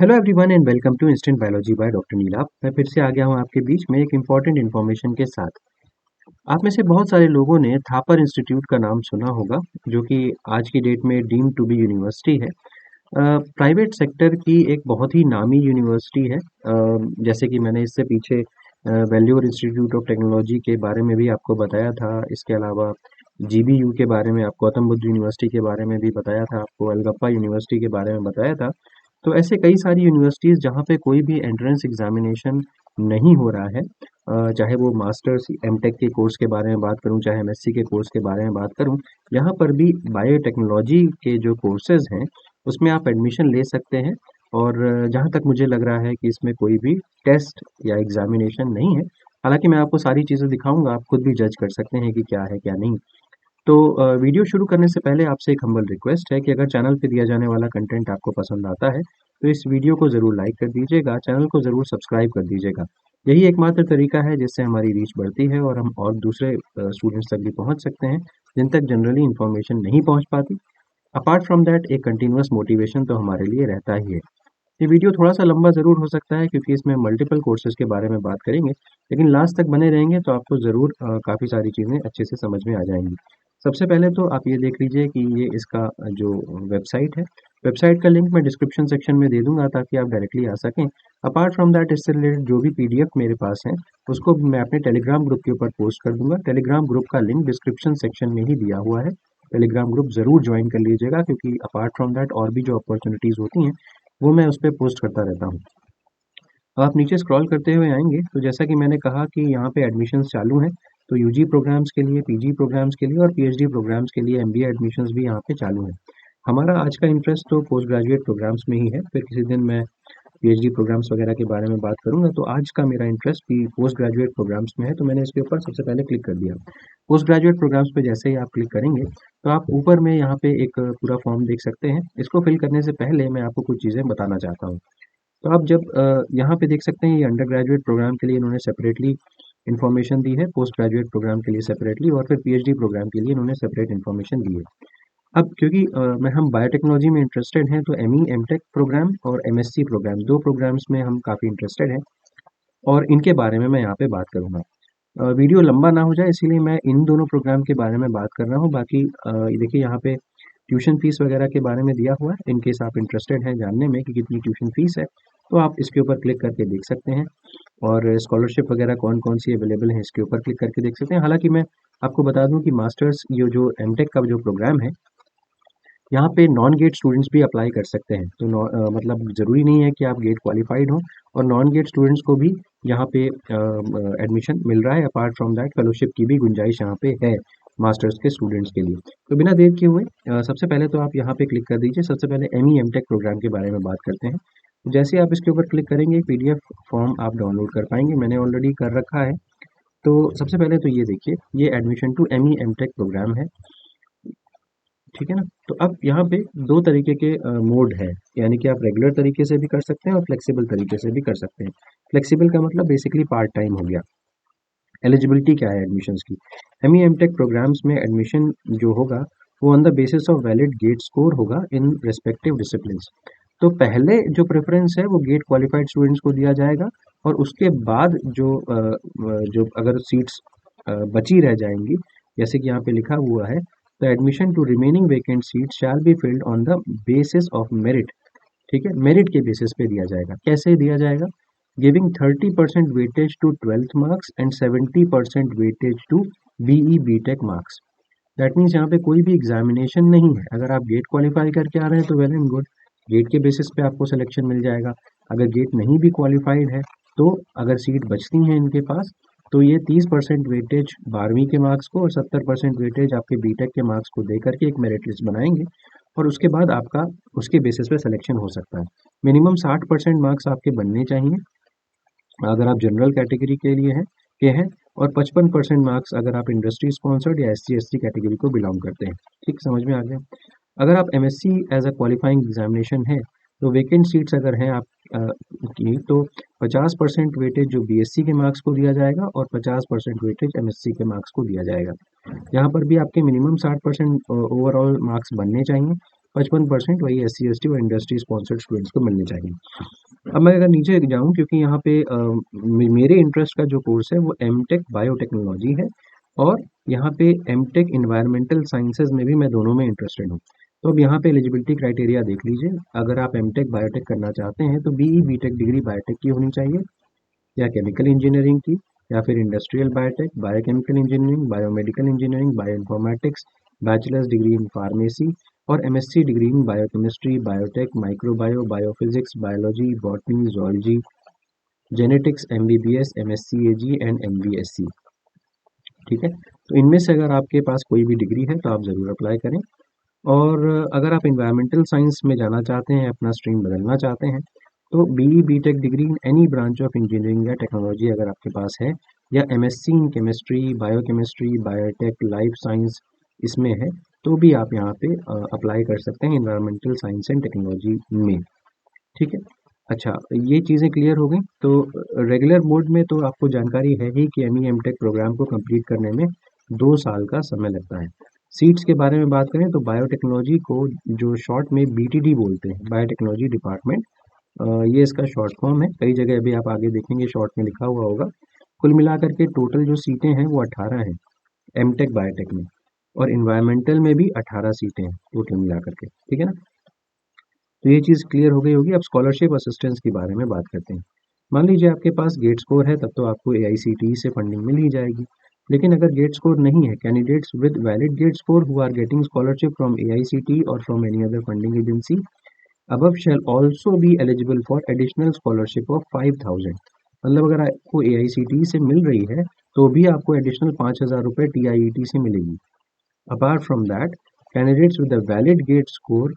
Hello everyone and welcome to Instant Biology by doctor Neelabh. मैं फिर से आ गया हूँ आपके बीच में एक इम्पॉर्टेंट इन्फॉर्मेशन के साथ। आप में से बहुत सारे लोगों ने थापर इंस्टीट्यूट का नाम सुना होगा, जो कि आज की डेट में डीम्ड टू बी यूनिवर्सिटी है। प्राइवेट सेक्टर की एक बहुत ही नामी यूनिवर्सिटी है। जैसे कि मैंने इससे पीछे वेल्योर इंस्टीट्यूट ऑफ टेक्नोलॉजी के बारे में भी आपको बताया था। इसके अलावा जीबीयू के बारे में, आपको गौतम बुद्ध यूनिवर्सिटी के बारे में भी बताया था, आपको अलगप्पा यूनिवर्सिटी के बारे में बताया था। तो ऐसे कई सारी यूनिवर्सिटीज़ जहाँ पे कोई भी एंट्रेंस एग्जामिनेशन नहीं हो रहा है, चाहे वो मास्टर्स एमटेक के कोर्स के बारे में बात करूँ, चाहे एमएससी के कोर्स के बारे में बात करूँ, यहाँ पर भी बायोटेक्नोलॉजी के जो कोर्सेज हैं उसमें आप एडमिशन ले सकते हैं। और जहाँ तक मुझे लग रहा है कि इसमें कोई भी टेस्ट या एग्जामिनेशन नहीं है। हालांकि मैं आपको सारी चीज़ें दिखाऊंगा, आप खुद भी जज कर सकते हैं कि क्या है क्या नहीं। तो वीडियो शुरू करने से पहले आपसे एक हम्बल रिक्वेस्ट है कि अगर चैनल पे दिया जाने वाला कंटेंट आपको पसंद आता है तो इस वीडियो को ज़रूर लाइक कर दीजिएगा, चैनल को ज़रूर सब्सक्राइब कर दीजिएगा। यही एकमात्र तरीका है जिससे हमारी रीच बढ़ती है और हम और दूसरे स्टूडेंट्स तक भी पहुंच सकते हैं जिन तक जनरली इन्फॉर्मेशन नहीं पहुंच पाती। अपार्ट फ्रॉम दैट एक कंटिन्यूअस मोटिवेशन तो हमारे लिए रहता ही है। ये वीडियो थोड़ा-सा लंबा ज़रूर हो सकता है क्योंकि इसमें मल्टीपल कोर्सेज़ के बारे में बात करेंगे, लेकिन लास्ट तक बने रहेंगे तो आपको ज़रूर काफ़ी सारी चीज़ें अच्छे से समझ में आ जाएँगी। सबसे पहले तो आप ये देख लीजिए कि ये इसका जो वेबसाइट है, वेबसाइट का लिंक मैं डिस्क्रिप्शन सेक्शन में दे दूँगा ताकि आप डायरेक्टली आ सकें। अपार्ट फ्रॉम दैट इससे रिलेटेड जो भी पीडीएफ मेरे पास है, उसको मैं अपने टेलीग्राम ग्रुप के ऊपर पोस्ट कर दूँगा। टेलीग्राम ग्रुप का लिंक डिस्क्रिप्शन सेक्शन में ही दिया हुआ है। टेलीग्राम ग्रुप ज़रूर जॉइन कर लीजिएगा क्योंकि अपार्ट फ्रॉम दैट और भी जो अपॉर्च्युनिटीज़ होती हैं, वो मैं उस पे पोस्ट करता रहता हूँ। अब आप नीचे स्क्रॉल करते हुए आएँगे तो जैसा कि मैंने कहा कि यहाँ पे एडमिशन्स चालू हैं, तो यूजी प्रोग्राम्स के लिए, पीजी प्रोग्राम्स के लिए और पीएचडी प्रोग्राम्स के लिए एमबीए एडमिशन्स भी यहाँ पे चालू हैं। हमारा आज का इंटरेस्ट तो पोस्ट ग्रेजुएट प्रोग्राम्स में ही है, फिर किसी दिन मैं पीएचडी प्रोग्राम्स वगैरह के बारे में बात करूँगा। तो आज का मेरा इंटरेस्ट भी पोस्ट ग्रेजुएट प्रोग्राम्स में है, तो मैंने इसके ऊपर सबसे पहले क्लिक कर दिया। पोस्ट ग्रेजुएट प्रोग्राम्स पे जैसे ही आप क्लिक करेंगे, तो आप ऊपर में यहाँ पे एक पूरा फॉर्म देख सकते हैं। इसको फिल करने से पहले मैं आपको कुछ चीज़ें बताना चाहता हूँ। तो आप जब यहाँ पे देख सकते हैं, ये अंडर ग्रेजुएट प्रोग्राम के लिए इन्होंने सेपरेटली इन्फॉर्मेशन दी है, पोस्ट ग्रेजुएट प्रोग्राम के लिए सेपरेटली और फिर पीएचडी प्रोग्राम के लिए इन्होंने सेपरेट इन्फॉर्मेशन दी है। अब क्योंकि मैं हम बायोटेक्नोलॉजी में इंटरेस्टेड हैं तो एमई एमटेक प्रोग्राम और एमएससी प्रोग्राम, दो प्रोग्राम्स में हम काफ़ी इंटरेस्टेड हैं और इनके बारे में मैं यहाँ पे बात करूँगा। वीडियो लंबा ना हो जाए इसीलिए मैं इन दोनों प्रोग्राम के बारे में बात कर रहा हूँ। बाकी ये देखिए यहाँ पे ट्यूशन फीस वगैरह के बारे में दिया हुआ है। इन केस आप इंटरेस्टेड हैं जानने में कि कितनी ट्यूशन फीस है, तो आप इसके ऊपर क्लिक करके देख सकते हैं। और स्कॉलरशिप वगैरह कौन-कौन सी अवेलेबल है इसके ऊपर क्लिक करके देख सकते हैं। हालाँकि मैं आपको बता दूँ कि मास्टर्स ये जो एमटेक का जो प्रोग्राम है, यहाँ पे नॉन गेट स्टूडेंट्स भी अप्लाई कर सकते हैं। तो मतलब ज़रूरी नहीं है कि आप गेट क्वालिफाइड हों और नॉन गेट स्टूडेंट्स को भी यहाँ पे एडमिशन मिल रहा है। अपार्ट फ्रॉम दैट फेलोशिप की भी गुंजाइश यहाँ पे है मास्टर्स के स्टूडेंट्स के लिए। तो बिना देर किए हुए सबसे पहले तो आप यहाँ पे क्लिक कर दीजिए। सबसे पहले एमई एमटेक प्रोग्राम के बारे में बात करते हैं। जैसे ही आप इसके ऊपर क्लिक करेंगे, पीडीएफ फॉर्म आप डाउनलोड कर पाएँगे। मैंने ऑलरेडी कर रखा है। तो सबसे पहले तो ये देखिए, ये admission to ME MTech program है। ठीक है ना? तो अब यहाँ पे 2 तरीके के मोड है, यानी कि आप रेगुलर तरीके से भी कर सकते हैं और फ्लेक्सिबल तरीके से भी कर सकते हैं। फ्लेक्सिबल का मतलब बेसिकली पार्ट टाइम हो गया। एलिजिबिलिटी क्या है एडमिशन्स की? एमई एमटेक प्रोग्राम्स में एडमिशन जो होगा, वो on the basis of valid GATE score होगा इन रिस्पेक्टिव डिसिप्लिन्स। तो पहले जो प्रेफ़रेंस है वो गेट क्वालिफाइड स्टूडेंट्स को दिया जाएगा और उसके बाद जो अगर सीट्स बची रह जाएँगी, जैसे कि यहाँ पे लिखा हुआ है, the admission to remaining vacant seats shall be filled on the basis of merit. ठीक है? मेरिट के बेसिस पे दिया जाएगा। कैसे दिया जाएगा? Giving 30% weightage to 12th marks and 70% weightage to BE BTech marks. That means यहाँ पे कोई भी एग्जामिनेशन नहीं है। अगर आप गेट क्वालिफाई करके आ रहे हैं तो वेल एंड गुड, गेट के बेसिस पे आपको सिलेक्शन मिल जाएगा। अगर गेट नहीं भी क्वालिफाइड है तो अगर सीट बचती हैं इनके पास, तो ये 30% वेटेज 12वीं के मार्क्स को और 70% वेटेज आपके बीटेक के मार्क्स को दे करके एक मेरिट लिस्ट बनाएंगे और उसके बाद आपका उसके बेसिस पे सिलेक्शन हो सकता है। मिनिमम 60% मार्क्स आपके बनने चाहिए अगर आप जनरल कैटेगरी के हैं और 55% मार्क्स अगर आप इंडस्ट्री स्पॉन्सर्ड या एससी एसटी कैटेगरी को बिलोंग करते हैं। ठीक समझ में आ गया? अगर आप MSc as a qualifying examination है तो वेकेंट सीट्स अगर हैं आप की, तो 50% वेटेज जो बीएससी के मार्क्स को दिया जाएगा और 50% वेटेज एमएससी के मार्क्स को दिया जाएगा। यहाँ पर भी आपके मिनिमम 60% ओवरऑल मार्क्स बनने चाहिए। 55% वही SC/ST और इंडस्ट्री स्पॉन्सर्ड स्टूडेंट्स को मिलने चाहिए। अब मैं अगर नीचे जाऊँ, क्योंकि यहाँ पे मेरे इंटरेस्ट का जो कोर्स है वो एमटेक बायोटेक्नोलॉजी है, और यहाँ पे एमटेक इन्वायरमेंटल साइंसेज में भी मैं दोनों में इंटरेस्टेड हूँ। तो अब यहाँ पे एलिजिबिलिटी क्राइटेरिया देख लीजिए। अगर आप एमटेक बायोटेक करना चाहते हैं तो बीई बीटेक डिग्री बायोटेक की होनी चाहिए, या केमिकल इंजीनियरिंग की, या फिर industrial biotech, biochemical engineering, biomedical engineering, bioinformatics, bachelor's degree in pharmacy, और MSc degree in biochemistry, biotech, microbio, biophysics, biology, botany, zoology, genetics, MBBS, MSc Ag and MBSc. ठीक है, तो इनमें से अगर आपके पास कोई भी डिग्री है तो आप ज़रूर अप्लाई करें। और अगर आप इन्वायरमेंटल साइंस में जाना चाहते हैं, अपना स्ट्रीम बदलना चाहते हैं, तो BE BTech degree in any branch of engineering या टेक्नोलॉजी अगर आपके पास है, या MSc in chemistry, biochemistry, biotech, life science इसमें है, तो भी आप यहाँ पे अप्लाई कर सकते हैं इन्वायरमेंटल साइंस एंड टेक्नोलॉजी में। ठीक है, अच्छा, ये चीज़ें क्लियर हो गई। तो रेगुलर मोड में तो आपको जानकारी है ही कि एमई एमटेक प्रोग्राम को कंप्लीट करने में 2 साल का समय लगता है। सीट्स के बारे में बात करें तो बायोटेक्नोलॉजी को जो शॉर्ट में बीटीडी बोलते हैं, बायोटेक्नोलॉजी डिपार्टमेंट, ये इसका शॉर्ट फॉर्म है। कई जगह अभी आप आगे देखेंगे शॉर्ट में लिखा हुआ होगा। कुल मिलाकर के टोटल जो सीटें हैं वो 18 हैं एमटेक बायोटेक में, और इन्वायरमेंटल में भी 18 सीटें हैं टोटल मिलाकर के। ठीक है ना, तो ये चीज़ क्लियर हो गई होगी। अब स्कॉलरशिप असिस्टेंस के बारे में बात करते हैं। मान लीजिए आपके पास गेट स्कोर है, तब तो आपको एआईसीटीई से फंडिंग मिल ही जाएगी। लेकिन अगर गेट स्कोर नहीं है, candidates with valid GATE score who are getting scholarship from AICTE और from any other funding agency above shall also be eligible for additional scholarship of 5,000। मतलब अगर आपको एआईसीटीई से मिल रही है तो भी आपको एडिशनल 5,000 रुपये टीआईईटी से मिलेगी। Apart from that, candidates with a valid gate score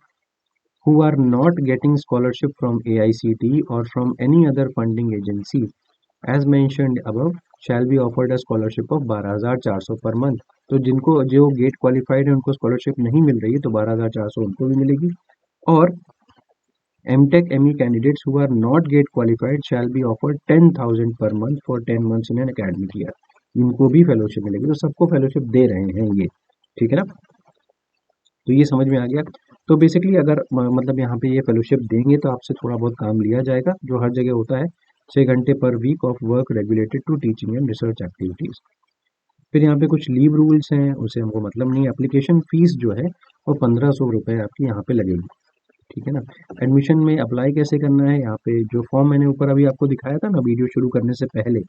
who are not getting scholarship from AICTE or from any other funding agency as mentioned above shall be offered a scholarship of 12,400 per month। तो जिनको जो get qualified है उनको scholarship नहीं मिल रही है तो 12,400 उनको भी मिलेगी। और MTech ME candidates who are not GATE qualified shall be offered 10,000 per month for 10 months in an academic year. इनको भी फेलोशिप मिलेगी, तो सबको फेलोशिप दे रहे हैं ये। ठीक है ना, तो ये समझ में आ गया। तो बेसिकली अगर मतलब यहाँ पे ये फेलोशिप देंगे तो आपसे थोड़ा बहुत काम लिया जाएगा, जो हर जगह होता है। 6 घंटे per week of work regulated to teaching and research activities. फिर यहाँ पे कुछ लीव रूल्स हैं, उसे हमको मतलब नहीं। एप्लीकेशन फीस जो है वो 1,500 रुपये आपकी यहाँ पे लगेगी। ठीक है ना, एडमिशन में अप्लाई कैसे करना है, यहाँ पे जो फॉर्म मैंने ऊपर अभी आपको दिखाया था ना वीडियो शुरू करने से पहले,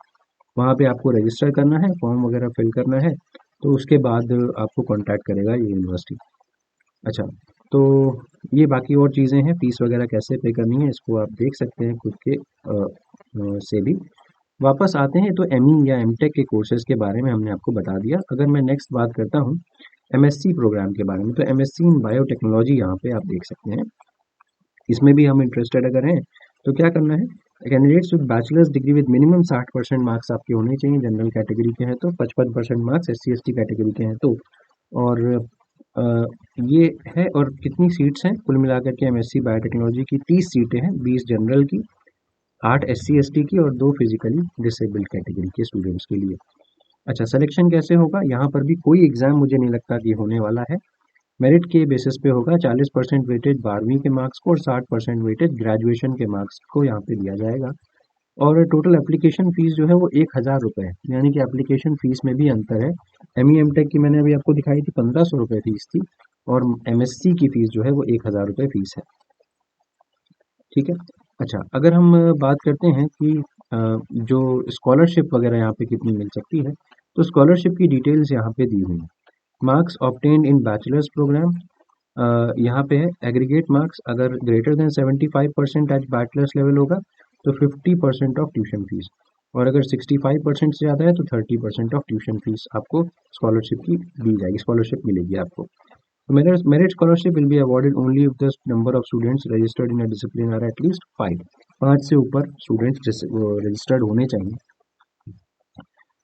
वहाँ पे आपको रजिस्टर करना है, फॉर्म वगैरह फिल करना है, तो उसके बाद आपको कॉन्टैक्ट करेगा ये यूनिवर्सिटी। अच्छा, तो ये बाकी और चीज़ें हैं, फ़ीस वगैरह कैसे पे करनी है इसको आप देख सकते हैं खुद के से भी। वापस आते हैं तो एमई या एमटेक के कोर्सेज़ के बारे में हमने आपको बता दिया। अगर मैं नेक्स्ट बात करता हूँ एमएससी प्रोग्राम के बारे में, तो एमएससी इन बायोटेक्नोलॉजी यहाँ पे आप देख सकते हैं। इसमें भी हम इंटरेस्टेड अगर हैं तो क्या करना है, candidates with bachelors degree with minimum 60% marks आपके होने चाहिए। जनरल कैटेगरी के हैं तो 55% मार्क्स, SC/ST कैटेगरी के हैं तो। और अ, ये है। और कितनी सीट्स हैं कुल मिलाकर के एमएससी बायोटेक्नोलॉजी की? 30 सीटें हैं, 20 जनरल की, 8 SC/ST की और 2 फिजिकली डिसेबल्ड कैटेगरी के स्टूडेंट्स के लिए। अच्छा, सिलेक्शन कैसे होगा? यहाँ पर भी कोई एग्ज़ाम मुझे नहीं लगता कि होने वाला है। मेरिट के बेसिस पे होगा। 40% वेटेज 12वीं के मार्क्स को और 60% वेटेज ग्रेजुएशन के मार्क्स को यहाँ पे दिया जाएगा। और टोटल एप्लीकेशन फ़ीस जो है वो 1,000 रुपये है, यानी कि एप्लीकेशन फ़ीस में भी अंतर है। एमई एमटेक की मैंने अभी आपको दिखाई थी 1,500 रुपये फ़ीस थी, और एमएससी की फ़ीस जो है वो 1,000 रुपये फ़ीस है। ठीक है, अच्छा, अगर हम बात करते हैं कि जो स्कॉलरशिप वगैरह यहाँ पे कितनी मिल सकती है, तो स्कॉलरशिप की डिटेल्स यहाँ पे दी हुई हैं। Marks obtained in bachelors program, यहाँ पे है एग्रीगेट मार्क्स अगर greater than 75% at bachelors level होगा तो 50% ऑफ ट्यूशन फीस, और अगर 65% से ज़्यादा है तो 30% ऑफ ट्यूशन फीस आपको स्कॉलरशिप की दी जाएगी, स्कॉलरशिप मिलेगी आपको। Merit scholarship will be awarded only if the number of students registered in a discipline are at least 5। 5 से ऊपर स्टूडेंट्स रजिस्टर्ड होने चाहिए।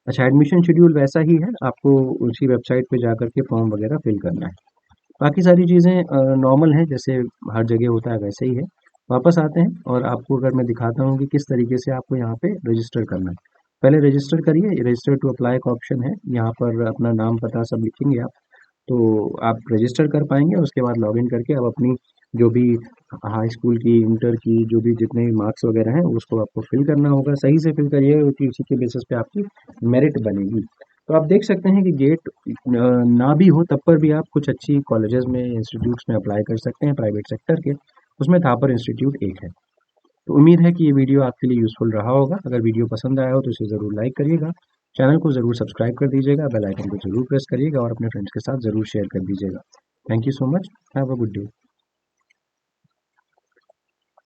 अच्छा, एडमिशन शेड्यूल वैसा ही है, आपको उसी वेबसाइट पे जाकर के फॉर्म वगैरह फिल करना है। बाकी सारी चीज़ें नॉर्मल हैं, जैसे हर जगह होता है वैसे ही है। वापस आते हैं और आपको अगर मैं दिखाता हूँ कि किस तरीके से आपको यहाँ पे रजिस्टर करना है। पहले रजिस्टर करिए, रजिस्टर टू अप्लाई का ऑप्शन है, यहाँ पर अपना नाम पता सब लिखेंगे आप। तो आप रजिस्टर कर पाएंगे, उसके बाद लॉगिन करके आप अपनी जो भी हाई स्कूल की, इंटर की, जो भी जितने भी मार्क्स वगैरह हैं उसको आपको फिल करना होगा। सही से फिल करिएगा क्योंकि उसी के बेसिस पे आपकी मेरिट बनेगी। तो आप देख सकते हैं कि गेट ना भी हो तब पर भी आप कुछ अच्छी कॉलेजेस में, इंस्टीट्यूट्स में अप्लाई कर सकते हैं प्राइवेट सेक्टर के। उसमें थापर इंस्टीट्यूट एक है। तो उम्मीद है कि ये वीडियो आपके लिए यूज़फुल रहा होगा। अगर वीडियो पसंद आया हो तो इसे ज़रूर लाइक करिएगा, चैनल को ज़रूर सब्सक्राइब कर दीजिएगा, बेल आइकन को ज़रूर प्रेस करिएगा और अपने फ्रेंड्स के साथ ज़रूर शेयर कर दीजिएगा। Thank you so much. Have a good day.